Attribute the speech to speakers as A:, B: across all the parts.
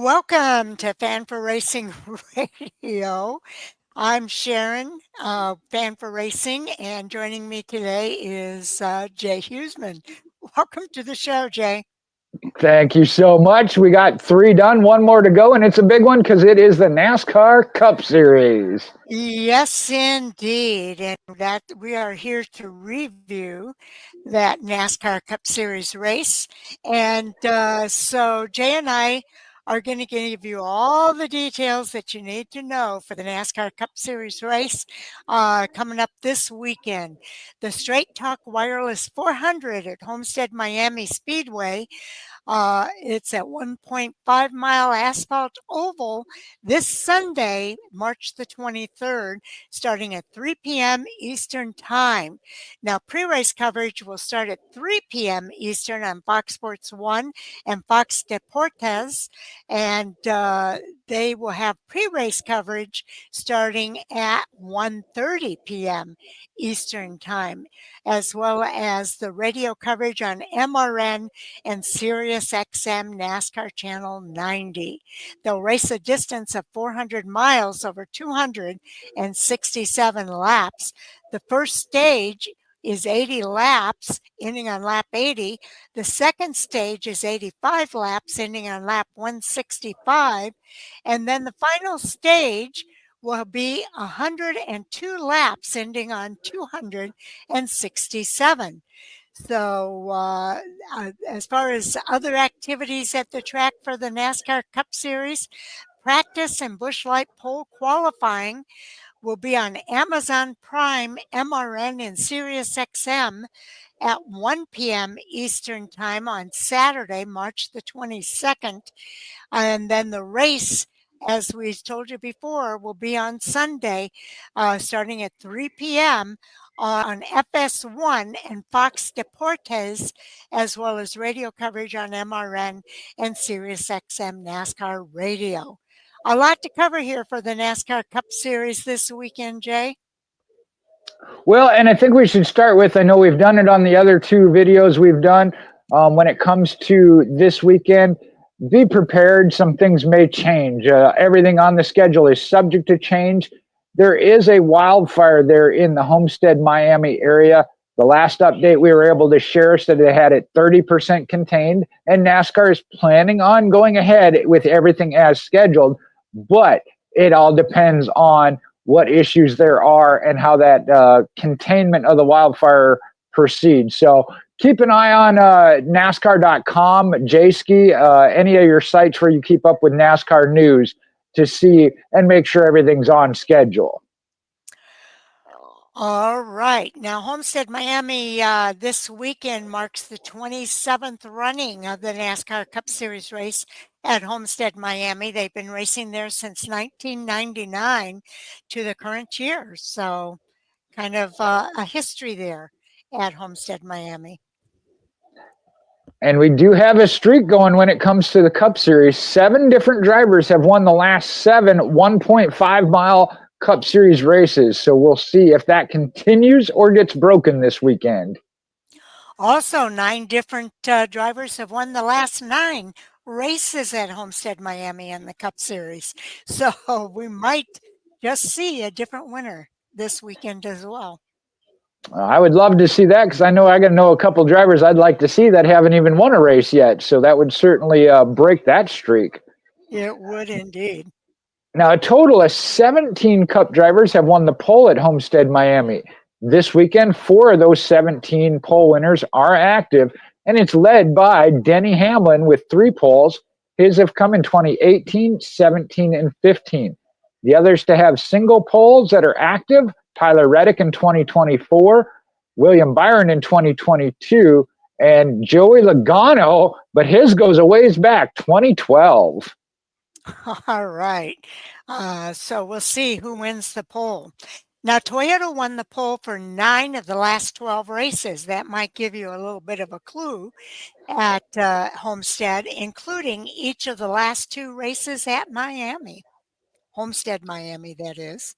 A: Welcome to Fan for Racing Radio. I'm Sharon, Fan for Racing, and joining me today is Jay Huseman. Welcome to the show, Jay.
B: Thank you so much. We got three done, one more to go, and it's a big one because it is the NASCAR Cup Series.
A: Yes, indeed. And that we are here to review that NASCAR Cup Series race. And so Jay and I are going to give you all the details that you need to know for the NASCAR Cup Series race coming up this weekend. The Straight Talk Wireless 400 at Homestead-Miami Speedway. It's at 1.5 mile asphalt oval this Sunday, March the 23rd, starting at 3 p.m. Eastern Time. Now, pre-race coverage will start at 3 p.m. Eastern on Fox Sports 1 and Fox Deportes, and they will have pre-race coverage starting at 1:30 p.m. Eastern Time, as well as the radio coverage on MRN and Sirius XM NASCAR Channel 90. They'll race a distance of 400 miles over 267 laps. The first stage is 80 laps, ending on lap 80. The second stage is 85 laps, ending on lap 165. And then the final stage will be 102 laps, ending on 267. So as far as other activities at the track for the NASCAR Cup Series, practice and Busch Light pole qualifying will be on Amazon Prime, MRN, and Sirius XM at 1 p.m. Eastern Time on Saturday, March the 22nd. And then the race, as we told you before, will be on Sunday, starting at 3 p.m. on FS1 and Fox Deportes, as well as radio coverage on MRN and Sirius XM NASCAR Radio. A lot to cover here for the NASCAR Cup Series this weekend, Jay.
B: Well, and I think we should start with, I know we've done it on the other two videos we've done. When it comes to this weekend, be prepared. Some things may change. Everything on the schedule is subject to change. There is a wildfire there in the Homestead-Miami area. The last update we were able to share said they had it 30% contained, and NASCAR is planning on going ahead with everything as scheduled, but it all depends on what issues there are and how that containment of the wildfire proceeds. So keep an eye on NASCAR.com, JSki, any of your sites where you keep up with NASCAR news to see and make sure everything's on schedule.
A: All right. Now, Homestead-Miami this weekend marks the 27th running of the NASCAR Cup Series race at Homestead-Miami. They've been racing there since 1999 to the current year. So kind of a history there at Homestead-Miami.
B: And we do have a streak going when it comes to the Cup Series. 7 different drivers have won the last 7 1.5 mile Cup Series races. So we'll see if that continues or gets broken this weekend.
A: Also, 9 different drivers have won the last 9 races at Homestead-Miami in the Cup Series. So we might just see a different winner this weekend as well.
B: I would love to see that because I know I got to know a couple drivers I'd like to see that haven't even won a race yet. So that would certainly break that streak.
A: It would indeed.
B: Now, a total of 17 Cup drivers have won the pole at Homestead-Miami. This weekend, 4 of those 17 pole winners are active, and it's led by Denny Hamlin with 3 poles. His have come in 2018, 17, and 15. The others to have single poles that are active, Tyler Reddick in 2024, William Byron in 2022, and Joey Logano, but his goes a ways back, 2012.
A: All right. So we'll see who wins the pole. Now, Toyota won the pole for 9 of the last 12 races. That might give you a little bit of a clue at Homestead, including each of the last 2 races at Miami. Homestead-Miami, that is.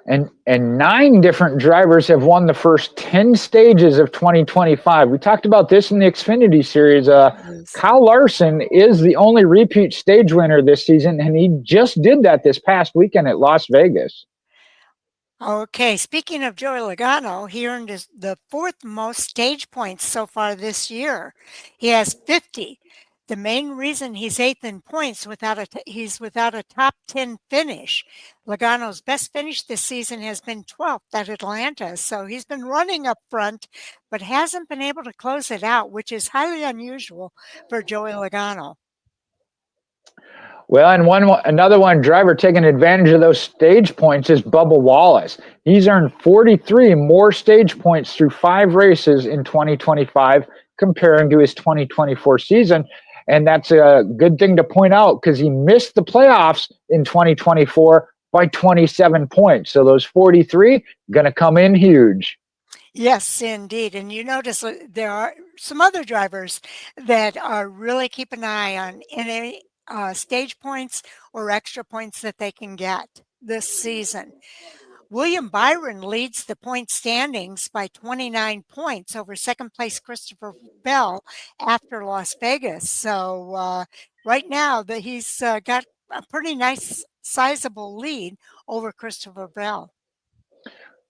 B: And 9 different drivers have won the first 10 stages of 2025. We talked about this in the Xfinity series.
A: Yes.
B: Kyle Larson is the only repeat stage winner this season, and he just did that this past weekend at Las Vegas.
A: Okay, speaking of Joey Logano, he earned the fourth most stage points so far this year. He has 50. The main reason he's eighth in points he's without a top 10 finish. Logano's best finish this season has been 12th at Atlanta, so he's been running up front, but hasn't been able to close it out, which is highly unusual for Joey Logano.
B: Well, and another one driver taking advantage of those stage points is Bubba Wallace. He's earned 43 more stage points through 5 races in 2025 comparing to his 2024 season. And that's a good thing to point out because he missed the playoffs in 2024 by 27 points. So those 43 going to come in huge.
A: Yes, indeed. And you notice there are some other drivers that are really keep an eye on any stage points or extra points that they can get this season. William Byron leads the point standings by 29 points over second place Christopher Bell after Las Vegas. So right now he's got a pretty nice sizable lead over Christopher Bell.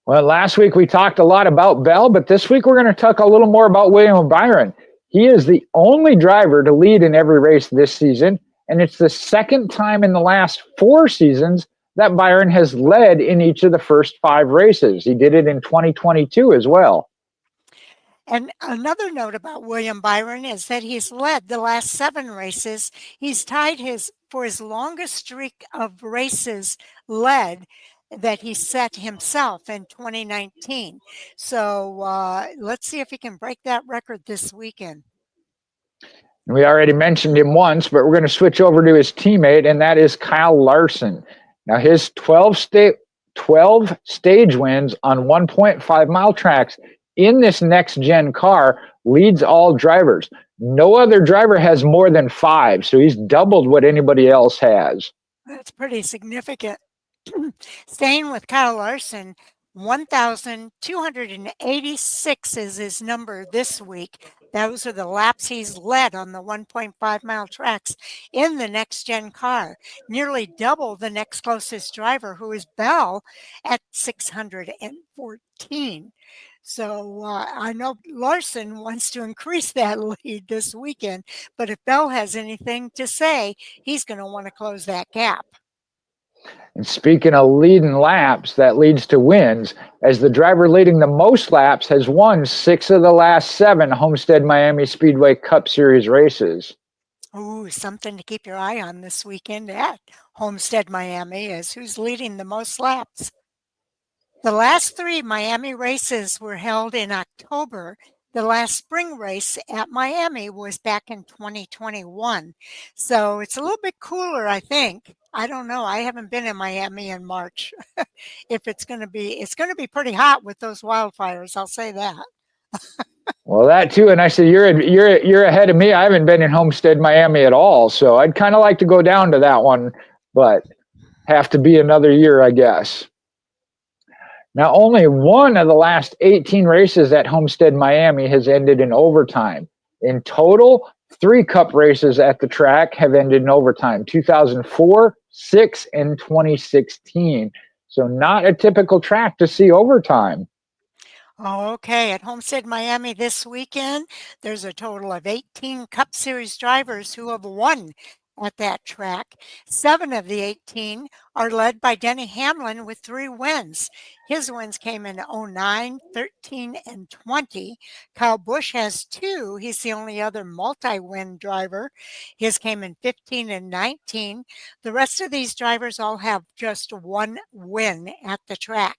B: Well, last week we talked a lot about Bell, but this week we're going to talk a little more about William Byron. He is the only driver to lead in every race this season, and it's the second time in the last 4 seasons that Byron has led in each of the first 5 races. He did it in 2022 as well.
A: And another note about William Byron is that he's led the last 7 races. He's tied for his longest streak of races led that he set himself in 2019. So let's see if he can break that record this weekend.
B: We already mentioned him once, but we're going to switch over to his teammate, and that is Kyle Larson. Now, his 12 stage wins on 1.5 mile tracks in this next-gen car leads all drivers. No other driver has more than 5, so he's doubled what anybody else has.
A: That's pretty significant. Staying with Kyle Larson, 1,286 is his number this week. Those are the laps he's led on the 1.5 mile tracks in the next gen car, nearly double the next closest driver, who is Bell at 614. So I know Larson wants to increase that lead this weekend, but if Bell has anything to say, he's going to want to close that gap.
B: And speaking of leading laps, that leads to wins, as the driver leading the most laps has won 6 of the last 7 Homestead-Miami Speedway Cup Series races.
A: Ooh, something to keep your eye on this weekend at Homestead-Miami is who's leading the most laps. The last 3 Miami races were held in October. The last spring race at Miami was back in 2021. So it's a little bit cooler, I think. I don't know. I haven't been in Miami in March. If it's going to be pretty hot with those wildfires. I'll say that.
B: Well, that too, and I said you're ahead of me. I haven't been in Homestead-Miami at all, so I'd kind of like to go down to that one, but have to be another year, I guess. Now, only one of the last 18 races at Homestead-Miami has ended in overtime. In total, 3 Cup races at the track have ended in overtime: 2004, 6, and 2016. So not a typical track to see overtime.
A: Okay, at Homestead-Miami this weekend, there's a total of 18 Cup Series drivers who have won at that track. 7 of the 18 are led by Denny Hamlin with 3 wins. His wins came in 09, 13, and 20. Kyle Busch has 2. He's the only other multi-win driver. His came in 15 and 19. The rest of these drivers all have just 1 win at the track.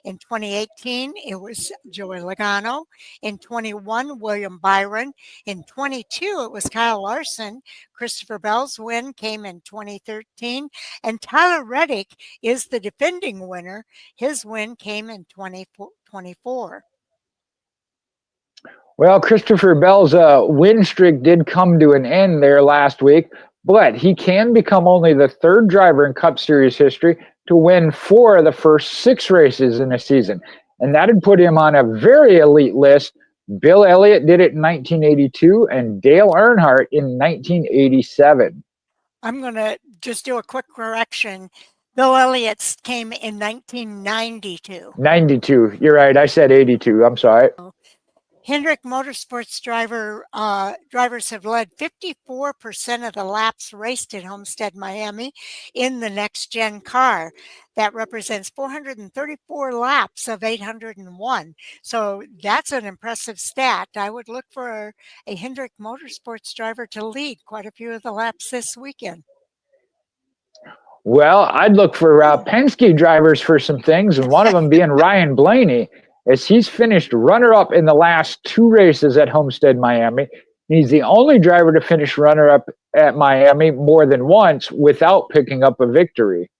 A: In 2018, it was Joey Logano. In 21, William Byron. In 22, it was Kyle Larson. Christopher Bell's win came in 2013, and Tyler Reddick is the defending winner. His win came in 2024.
B: Well, Christopher Bell's win streak did come to an end there last week, but he can become only the third driver in Cup Series history to win 4 of the first 6 races in a season. And that'd put him on a very elite list. Bill Elliott did it in 1982 and Dale Earnhardt in 1987.
A: I'm going to just do a quick correction. Bill Elliott's came in 1992.
B: 92. You're right. I said 82. I'm sorry.
A: Hendrick Motorsports drivers have led 54% of the laps raced at Homestead-Miami in the next-gen car. That represents 434 laps of 801. So that's an impressive stat. I would look for a Hendrick Motorsports driver to lead quite a few of the laps this weekend.
B: Well, I'd look for Penske drivers for some things, and one of them being Ryan Blaney, as he's finished runner-up in the last 2 races at Homestead-Miami. He's the only driver to finish runner-up at Miami more than once without picking up a victory.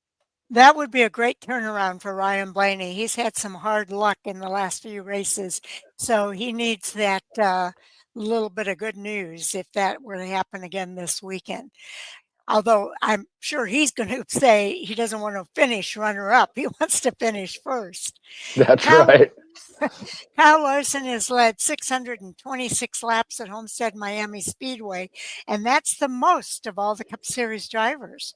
A: That would be a great turnaround for Ryan Blaney. He's had some hard luck in the last few races, so he needs that little bit of good news if that were to happen again this weekend. Although I'm sure he's going to say he doesn't want to finish runner-up. He wants to finish first.
B: That's right.
A: Kyle Larson has led 626 laps at Homestead-Miami Speedway, and that's the most of all the Cup Series drivers.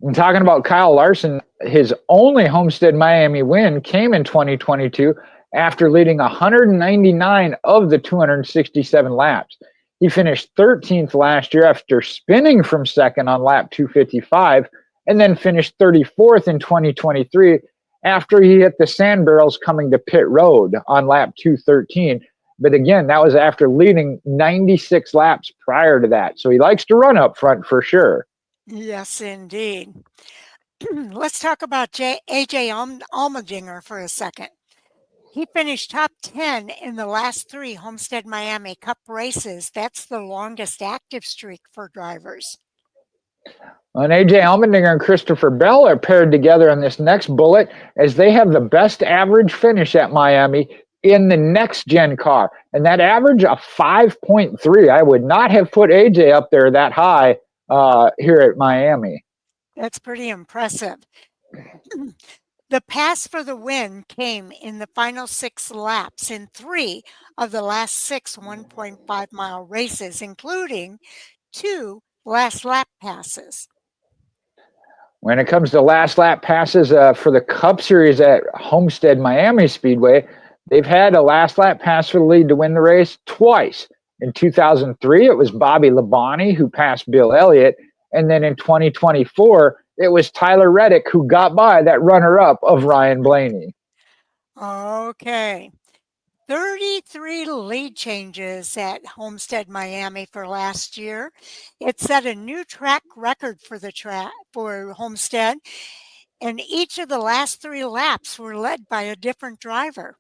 B: And talking about Kyle Larson, his only Homestead-Miami win came in 2022 after leading 199 of the 267 laps. He finished 13th last year after spinning from second on lap 255, and then finished 34th in 2023 after he hit the sand barrels coming to pit road on lap 213. But again, that was after leading 96 laps prior to that. So he likes to run up front for sure.
A: Yes, indeed. Let's talk about A.J. Allmendinger for a second. He finished top 10 in the last 3 Homestead-Miami Cup races. That's the longest active streak for drivers.
B: And A.J. Allmendinger and Christopher Bell are paired together on this next bullet as they have the best average finish at Miami in the next-gen car. And that average, a 5.3. I would not have put A.J. up there that high here at Miami.
A: That's pretty impressive. The pass for the win came in the final 6 laps in 3 of the last 6 1.5-mile races, including 2 last lap passes.
B: When it comes to last lap passes for the Cup Series at Homestead-Miami Speedway, they've had a last lap pass for the lead to win the race twice. In 2003, it was Bobby Labonte who passed Bill Elliott. And then in 2024, it was Tyler Reddick who got by that runner-up of Ryan Blaney.
A: Okay. 33 lead changes at Homestead-Miami for last year. It set a new track record for Homestead, and each of the last 3 laps were led by a different driver.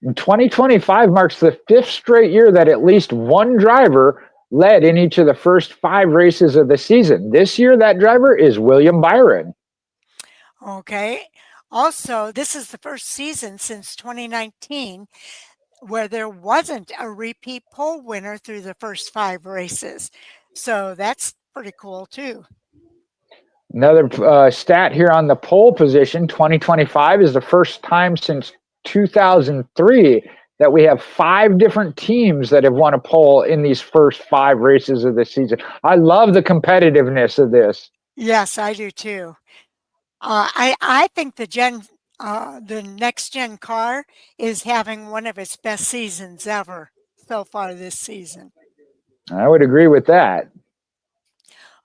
B: And 2025 marks the 5th straight year that at least one driver led in each of the first 5 races of the season. This year, that driver is William Byron.
A: Okay. Also, this is the first season since 2019 where there wasn't a repeat pole winner through the first 5 races. So that's pretty cool too.
B: Another stat here on the pole position, 2025 is the first time since 2003 that we have 5 different teams that have won a pole in these first 5 races of the season. I love the competitiveness of this.
A: Yes, I do too. I think the next gen car is having one of its best seasons ever so far this season.
B: I would agree with that.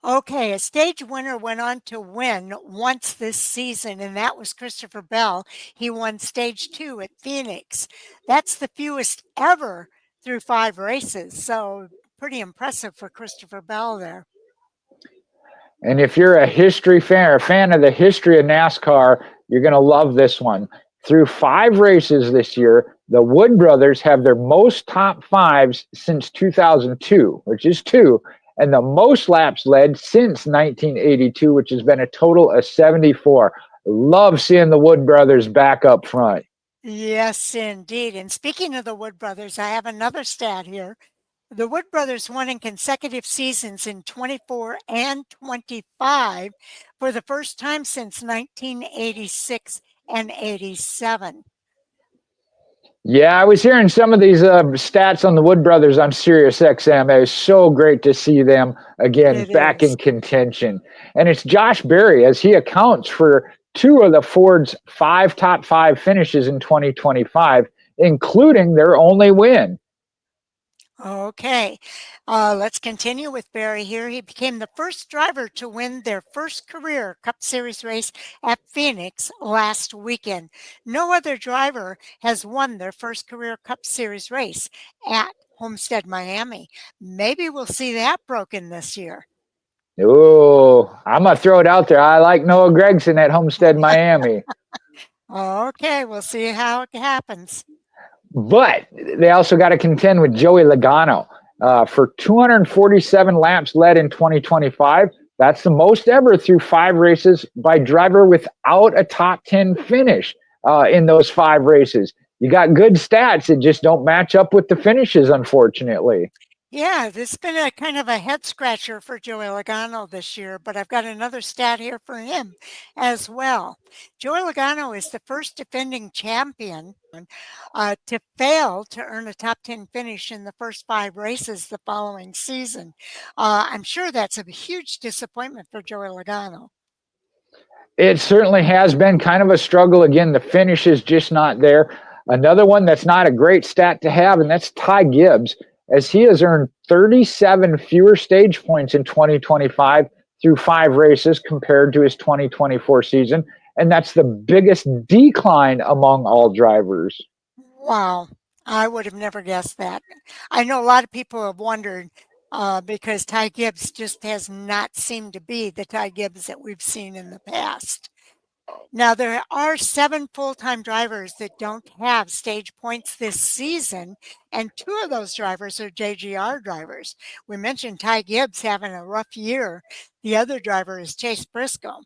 A: Okay, a stage winner went on to win once this season, and that was Christopher Bell. He won stage 2 at Phoenix. That's the fewest ever through 5 races, so pretty impressive for Christopher Bell there.
B: And if you're a history fan or a fan of the history of NASCAR, you're going to love this one. Through 5 races this year, the Wood brothers have their most top 5s since 2002, which is 2, and the most laps led since 1982, which has been a total of 74. Love seeing the Wood brothers back up front.
A: Yes, indeed. And speaking of the Wood brothers, I have another stat here. The Wood brothers won in consecutive seasons in 24 and 25 for the first time since 1986 and 87.
B: Yeah, I was hearing some of these stats on the Wood brothers on Sirius XM. It was so great to see them again
A: It
B: back
A: is.
B: in contention. And it's Josh Berry as he accounts for two of the Ford's five top five finishes in 2025, including their only win.
A: Okay, let's continue with Barry here. He became the first driver to win their first career Cup Series race at Phoenix last weekend. No other driver has won their first career Cup Series race at Homestead-Miami. Maybe we'll see that broken this year.
B: Oh, I'm going to throw it out there. I like Noah Gragson at Homestead-Miami.
A: Okay, we'll see how it happens.
B: But they also got to contend with Joey Logano for 247 laps led in 2025. That's the most ever through five races by driver without a top 10 finish in those five races. You got good stats that just don't match up with the finishes, unfortunately.
A: Yeah, this has been a kind of a head scratcher for Joey Logano this year, but I've got another stat here for him as well. Joey Logano is the first defending champion to fail to earn a top 10 finish in the first five races the following season. I'm sure that's a huge disappointment for Joey Logano.
B: It certainly has been kind of a struggle. Again, the finish is just not there. Another one that's not a great stat to have, and that's Ty Gibbs, as he has earned 37 fewer stage points in 2025 through five races compared to his 2024 season. And that's the biggest decline among all drivers.
A: Wow, I would have never guessed that. I know a lot of people have wondered because Ty Gibbs just has not seemed to be the Ty Gibbs that we've seen in the past. Now, there are seven full-time drivers that don't have stage points this season, and two of those drivers are JGR drivers. We mentioned Ty Gibbs having a rough year. The other driver is Chase Briscoe.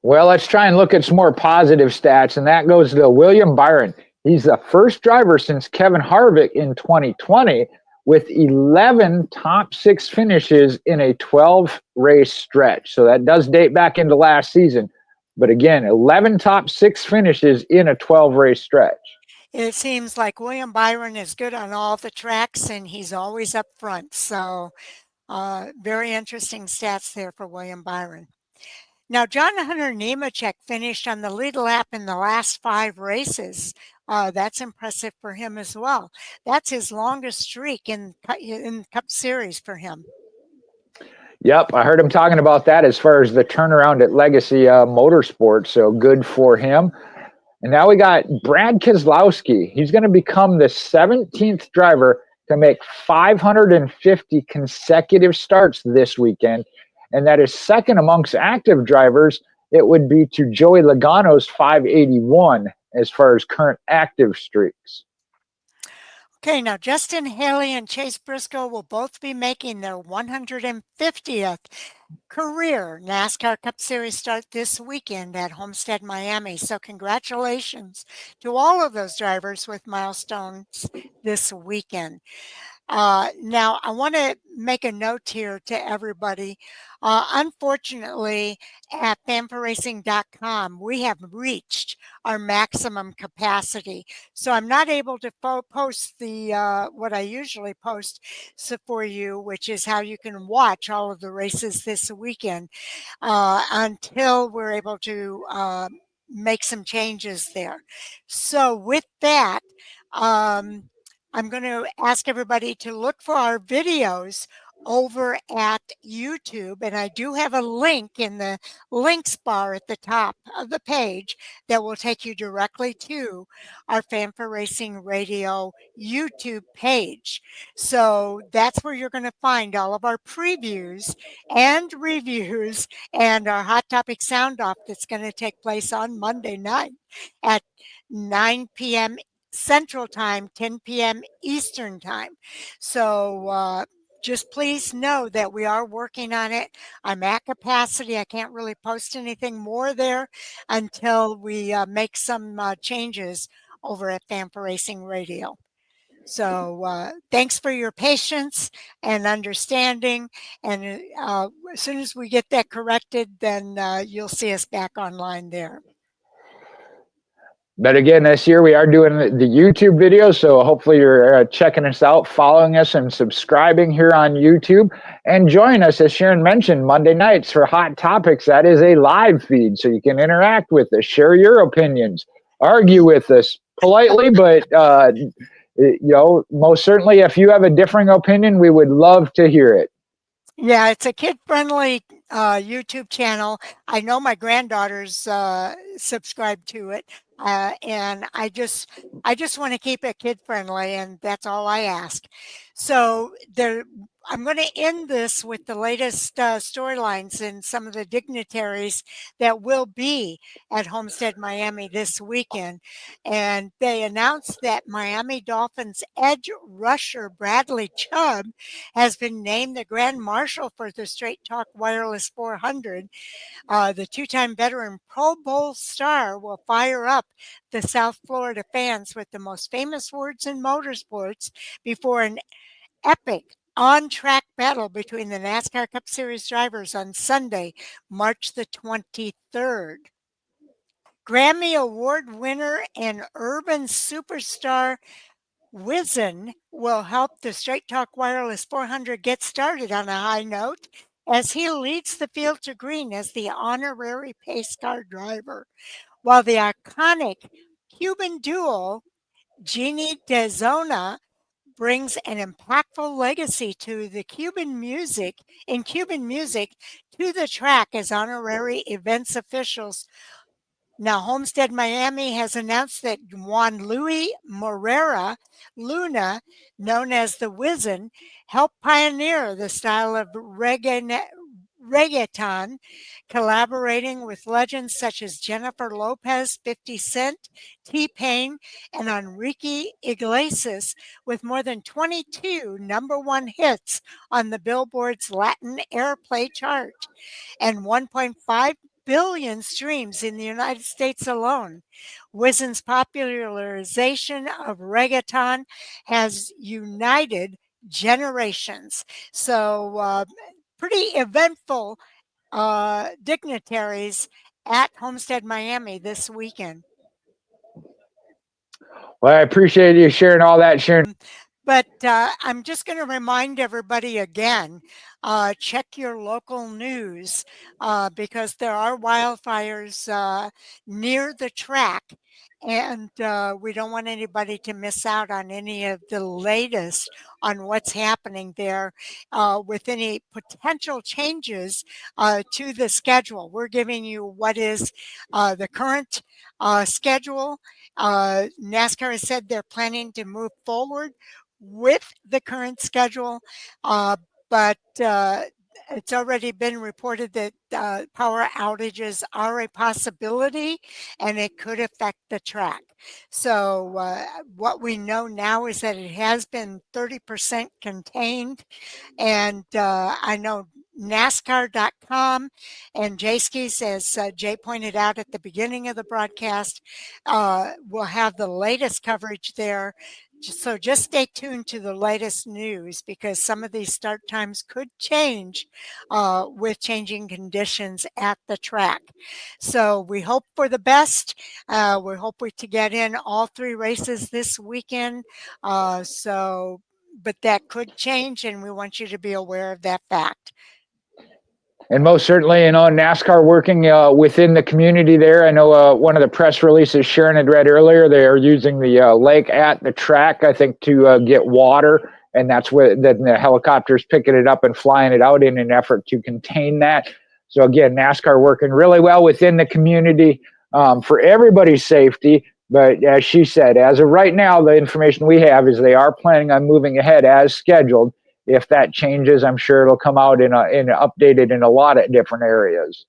B: Well, let's try and look at some more positive stats, and that goes to William Byron. He's the first driver since Kevin Harvick in 2020 with 11 top six finishes in a 12 race stretch. So that does date back into last season. But again, 11 top six finishes in a 12 race stretch.
A: It seems like William Byron is good on all the tracks and he's always up front. So, very interesting stats there for William Byron. Now, John Hunter Nemechek finished on the lead lap in the last five races. That's impressive for him as well. That's his longest streak in Cup Series for him.
B: Yep, I heard him talking about that as far as the turnaround at Legacy Motorsports. So good for him. And now we got Brad Keselowski. He's going to become the 17th driver to make 550 consecutive starts this weekend. And that is second amongst active drivers. It would be to Joey Logano's 581 as far as current active streaks.
A: Okay, now Justin Haley and Chase Briscoe will both be making their 150th career NASCAR Cup Series start this weekend at Homestead-Miami. So congratulations to all of those drivers with milestones this weekend. Now, I want to make a note here to everybody. Unfortunately, at fanforracing.com, we have reached our maximum capacity. So I'm not able to post the what I usually post for you, which is how you can watch all of the races this weekend until we're able to make some changes there. So with that, I'm going to ask everybody to look for our videos over at YouTube. And I do have a link in the links bar at the top of the page that will take you directly to our Fan for Racing Radio YouTube page. So that's where you're going to find all of our previews and reviews and our Hot Topic Sound Off that's going to take place on Monday night at 9 p.m. Central Time, 10 p.m. Eastern Time. So just please know that we are working on it. I'm at capacity. I can't really post anything more there until we make some changes over at Fan for Racing Radio. So thanks for your patience and understanding. And as soon as we get that corrected, then you'll see us back online there.
B: But again, this year we are doing the YouTube video, so hopefully you're checking us out, following us, and subscribing here on YouTube. And join us, as Sharon mentioned, Monday nights for Hot Topics. That is a live feed, so you can interact with us, share your opinions, argue with us politely, but most certainly, if you have a differing opinion, we would love to hear it.
A: Yeah, it's a kid-friendly YouTube channel. I know my granddaughters subscribe to it, and I just want to keep it kid-friendly, and that's all I ask. So I'm going to end this with the latest storylines and some of the dignitaries that will be at Homestead-Miami this weekend. And they announced that Miami Dolphins edge rusher Bradley Chubb has been named the Grand Marshal for the Straight Talk Wireless 400. The two-time veteran Pro Bowl star will fire up the South Florida fans with the most famous words in motorsports before an epic on-track battle between the NASCAR Cup Series drivers on Sunday, March the 23rd. Grammy Award winner and urban superstar Wizen will help the Straight Talk Wireless 400 get started on a high note as he leads the field to green as the honorary pace car driver, while the iconic Cuban duo Jeannie DeZona brings an impactful legacy to the Cuban music to the track as honorary events officials. Now, Homestead-Miami has announced that Juan Luis Morera Luna, known as the Wizen, helped pioneer the style of reggaeton, collaborating with legends such as Jennifer Lopez, 50 Cent, T-Pain, and Enrique Iglesias, with more than 22 #1 hits on the Billboard's Latin Airplay chart and 1.5 billion streams in the United States alone. Wizen's popularization of reggaeton has united generations. So, pretty eventful dignitaries at Homestead-Miami this weekend.
B: Well, I appreciate you sharing all that, Sharon.
A: But I'm just going to remind everybody again, check your local news because there are wildfires near the track. And we don't want anybody to miss out on any of the latest on what's happening there with any potential changes to the schedule. We're giving you what is the current schedule. NASCAR has said they're planning to move forward with the current schedule, but it's already been reported that power outages are a possibility and it could affect the track. So what we know now is that it has been 30% contained, and I know NASCAR.com and Jayskis, as Jay pointed out at the beginning of the broadcast, will have the latest coverage there. So just stay tuned to the latest news because some of these start times could change with changing conditions at the track. So we hope for the best. We hope to get in all 3 races this weekend. But that could change, and we want you to be aware of that fact.
B: And most certainly, NASCAR working within the community there. I know one of the press releases Sharon had read earlier, they are using the lake at the track, I think, to get water. And that's where then the helicopters picking it up and flying it out in an effort to contain that. So again, NASCAR working really well within the community for everybody's safety. But as she said, as of right now, the information we have is they are planning on moving ahead as scheduled. If that changes, I'm sure it'll come out in updated in a lot of different areas.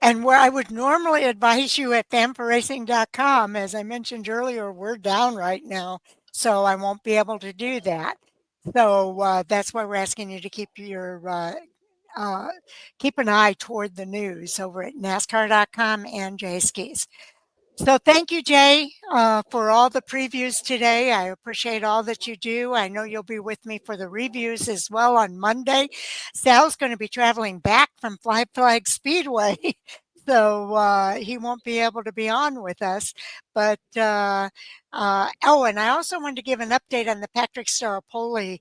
A: And where I would normally advise you at fanforracing.com, as I mentioned earlier, we're down right now, so I won't be able to do that. So that's why we're asking you to keep keep an eye toward the news over at NASCAR.com and Jayskis. So thank you, Jay, for all the previews today. I appreciate all that you do. I know you'll be with me for the reviews as well on Monday. Sal's going to be traveling back from Fly Flag Speedway, so he won't be able to be on with us. But oh, and I also wanted to give an update on the Patrick Staropoli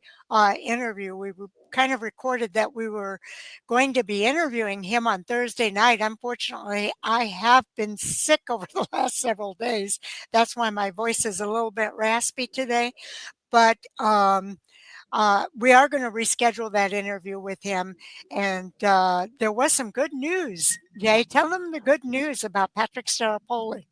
A: interview. Kind of recorded that we were going to be interviewing him on Thursday night. Unfortunately, I have been sick over the last several days. That's why my voice is a little bit raspy today. But we are going to reschedule that interview with him. And there was some good news. Jay, tell them the good news about Patrick Staropoli.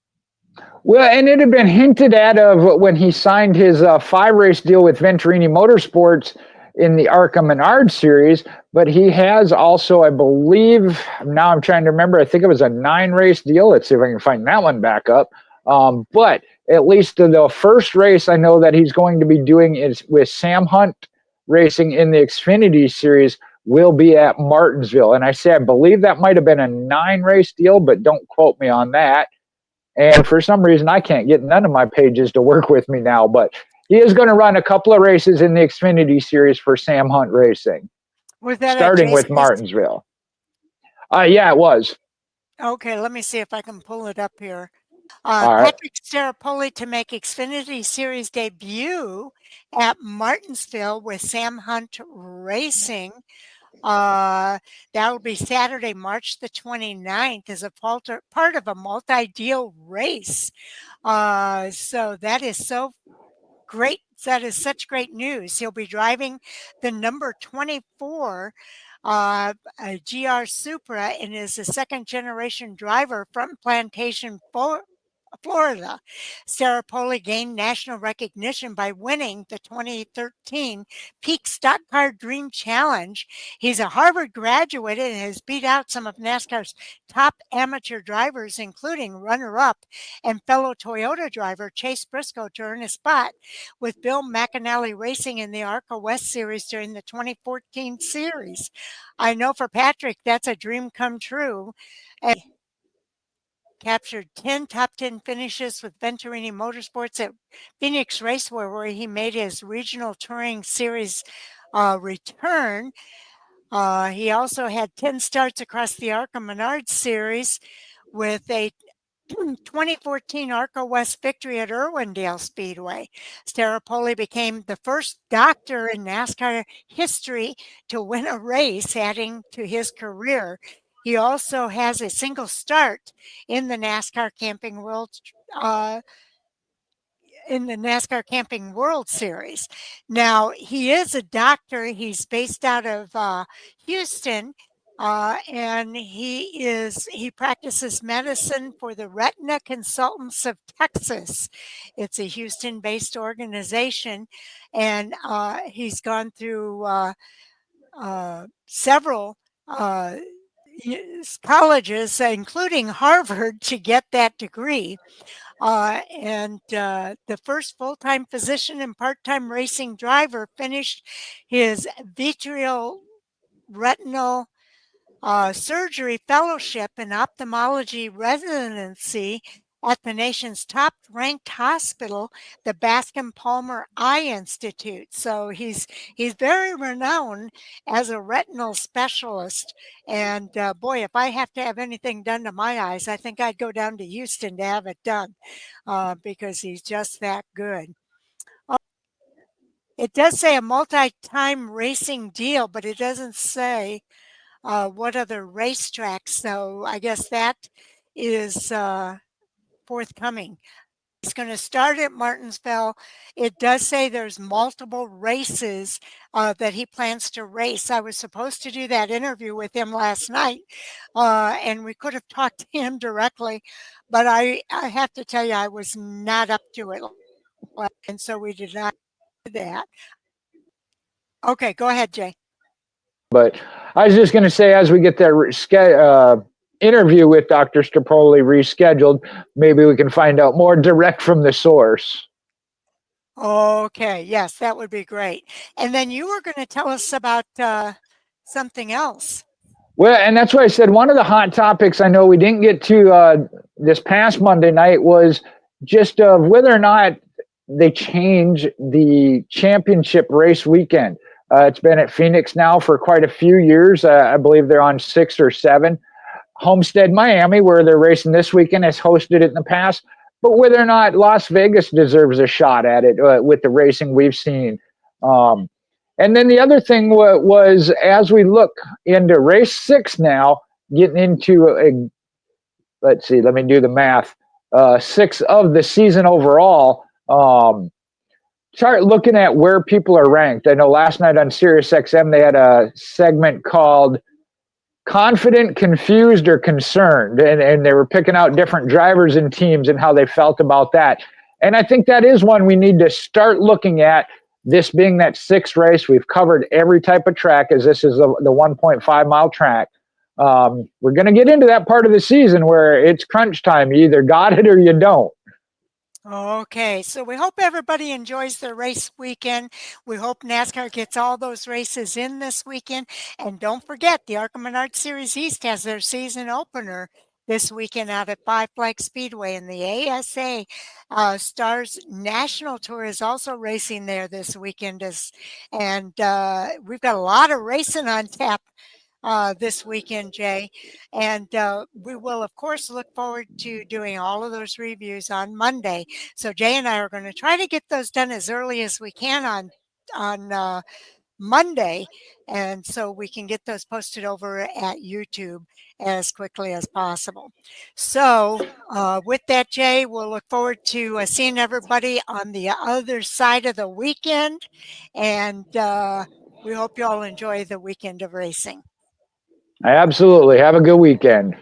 B: Well, and it had been hinted at of when he signed his 5-race deal with Venturini Motorsports in the ARCA Menard series, but he has also, I believe, now I'm trying to remember, I think it was a 9-race deal. Let's see if I can find that one back up. But at least the first race I know that he's going to be doing is with Sam Hunt Racing in the Xfinity series will be at Martinsville. And I say I believe that might have been a 9-race deal, but don't quote me on that. And for some reason, I can't get none of my pages to work with me now, but he is going to run a couple of races in the Xfinity series for Sam Hunt Racing,
A: Was that at
B: starting
A: Jay's
B: with Martinsville. Yeah, it was.
A: Okay, let me see if I can pull it up here.
B: All right.
A: Patrick Staropoli to make Xfinity Series debut at Martinsville with Sam Hunt Racing. That'll be Saturday, March the 29th as a part of a multi-deal race. So that is so great. That is such great news. He'll be driving the number 24 a GR Supra and is a second generation driver from Plantation, Florida. Staropoli gained national recognition by winning the 2013 Peak Stock Car Dream Challenge. He's a Harvard graduate and has beat out some of NASCAR's top amateur drivers, including runner-up and fellow Toyota driver Chase Briscoe, to earn a spot with Bill McAnally Racing in the ARCA West Series during the 2014 series. I know for Patrick, that's a dream come true. Captured 10 top 10 finishes with Venturini Motorsports at Phoenix Raceway, where he made his regional touring series return. He also had 10 starts across the ARCA Menard series with a 2014 ARCA West victory at Irwindale Speedway. Staropoli became the first doctor in NASCAR history to win a race, adding to his career. He also has a single start in the NASCAR Camping World Series. Now, he is a doctor. He's based out of Houston, and he practices medicine for the Retina Consultants of Texas. It's a Houston-based organization, and he's gone through several colleges, including Harvard, to get that degree. And the first full-time physician and part-time racing driver finished his vitreal retinal surgery fellowship and ophthalmology residency at the nation's top-ranked hospital, the Bascom Palmer Eye Institute. So he's very renowned as a retinal specialist. And boy, if I have to have anything done to my eyes, I think I'd go down to Houston to have it done because he's just that good. It does say a multi-time racing deal, but it doesn't say what other racetracks. So I guess that is forthcoming. It's going to start at Martinsville. It does say there's multiple races that he plans to race. I was supposed to do that interview with him last night, and we could have talked to him directly, but I have to tell you, I was not up to it, and so we did not do that. Okay, go ahead, Jay.
B: But I was just going to say, as we get that interview with Dr. Staropoli rescheduled, maybe we can find out more direct from the source.
A: Okay, yes, that would be great. And then you were going to tell us about something else.
B: Well, and that's why I said one of the hot topics I know we didn't get to this past Monday night was just of whether or not they change the championship race weekend. It's been at Phoenix now for quite a few years. I believe they're on 6 or 7. Homestead-Miami, where they're racing this weekend, has hosted it in the past. But whether or not Las Vegas deserves a shot at it with the racing we've seen. And then the other thing was as we look into race 6 now, getting into let's see, let me do the math. 6 of the season overall. Start looking at where people are ranked. I know last night on SiriusXM they had a segment called Confident, Confused, or Concerned, and they were picking out different drivers and teams and how they felt about that. And I think that is one we need to start looking at. This being that 6th race, we've covered every type of track, as this is the 1.5 mile track. We're going to get into that part of the season where it's crunch time. You either got it or you don't.
A: Okay, so we hope everybody enjoys their race weekend. We hope NASCAR gets all those races in this weekend. And don't forget, the ARCA Menard Series East has their season opener this weekend out at Five Flags Speedway. And the ASA Stars National Tour is also racing there this weekend. And we've got a lot of racing on tap this weekend, Jay. And we will, of course, look forward to doing all of those reviews on Monday. So Jay and I are going to try to get those done as early as we can on Monday, and so we can get those posted over at YouTube as quickly as possible. So with that, Jay, we'll look forward to seeing everybody on the other side of the weekend, and we hope you all enjoy the weekend of racing.
B: Absolutely. Have a good weekend.